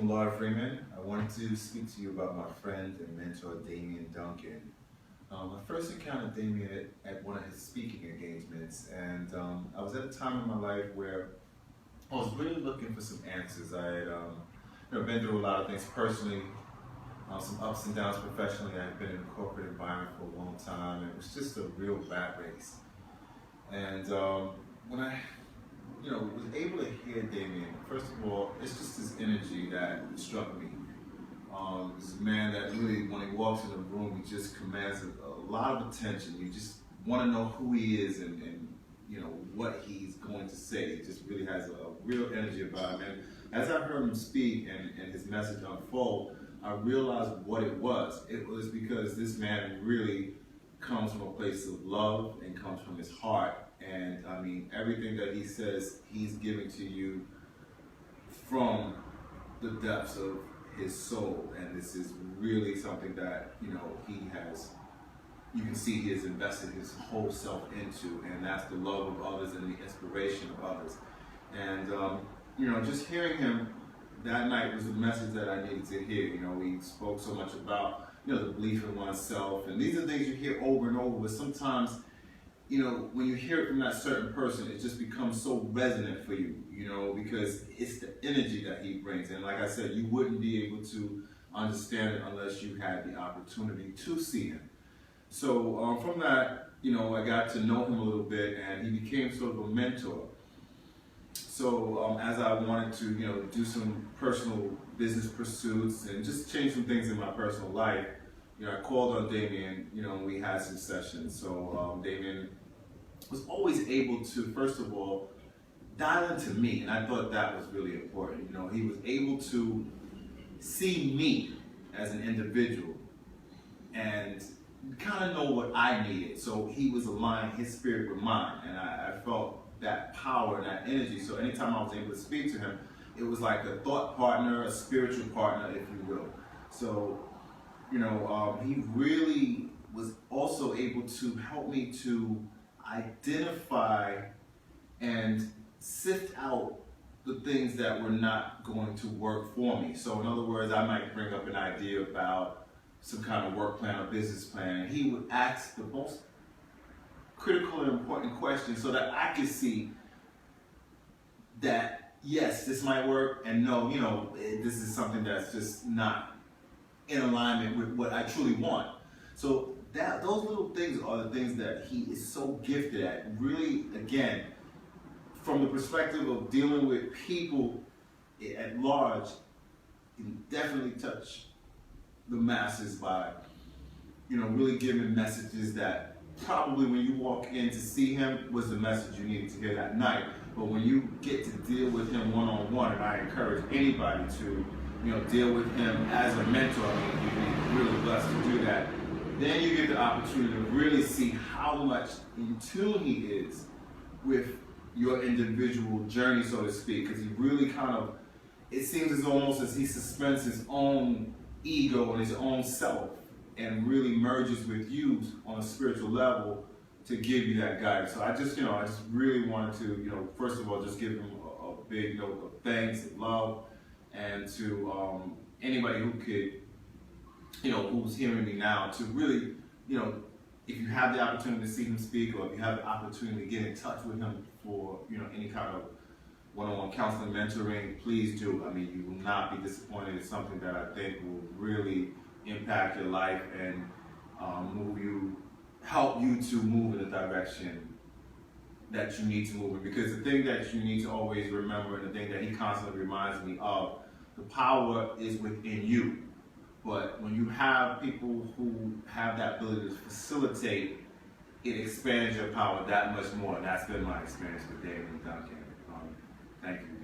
Millard Freeman. I wanted to speak to you about my friend and mentor, Damian Duncan. I first encountered Damian at one of his speaking engagements, and I was at a time in my life where I was really looking for some answers. I had been through a lot of things personally, some ups and downs professionally. I had been in a corporate environment for a long time, and it was just a real rat race. And when I was able to hear Damian, first of all, it's just his energy that struck me. He's a man that really, when he walks in the room, he just commands a lot of attention. You just want to know who he is and what he's going to say. He just really has a real energy about him. And as I heard him speak and his message unfold, I realized what it was. It was because this man really comes from a place of love and comes from his heart. And I mean, everything that he says, he's giving to you from the depths of his soul. And this is really something that, he has, you can see he has invested his whole self into, and that's the love of others and the inspiration of others. And, just hearing him that night was a message that I needed to hear. He spoke so much about, the belief in oneself. And these are things you hear over and over, but sometimes, when you hear it from that certain person, it just becomes so resonant for you, because it's the energy that he brings. And like I said, you wouldn't be able to understand it unless you had the opportunity to see him. So from that, I got to know him a little bit, and he became sort of a mentor. So as I wanted to, do some personal business pursuits and just change some things in my personal life, I called on Damian, and we had some sessions. So Damian was always able to, first of all, dial into me, and I thought that was really important. He was able to see me as an individual and kind of know what I needed. So he was aligning his spirit with mine, and I felt that power and that energy. So anytime I was able to speak to him, it was like a thought partner, a spiritual partner, if you will. So, he really was also able to help me to identify and sift out the things that were not going to work for me. So in other words, I might bring up an idea about some kind of work plan or business plan, and he would ask the most critical and important questions so that I could see that, yes, this might work, and no, this is something that's just not in alignment with what I truly want. So those little things are the things that he is so gifted at. Really, again, from the perspective of dealing with people at large, he can definitely touch the masses by, really giving messages that probably when you walk in to see him was the message you needed to hear that night. But when you get to deal with him one-on-one, and I encourage anybody to, deal with him as a mentor, you'd be really blessed to do that. Then you get the opportunity to really see how much in tune he is with your individual journey, so to speak, because he really it seems as almost as he suspends his own ego and his own self and really merges with you on a spiritual level to give you that guidance. So I just really wanted to, first of all, just give him a big note of thanks and love, and to anybody who could, who's hearing me now, to really, if you have the opportunity to see him speak, or if you have the opportunity to get in touch with him for, any kind of one-on-one counseling, mentoring, please do. You will not be disappointed. It's something that I think will really impact your life and help you to move in the direction that you need to move in. Because the thing that you need to always remember, and the thing that he constantly reminds me of, the power is within you. But when you have people who have that ability to facilitate, it expands your power that much more. And that's been my experience with Damian Duncan. Thank you.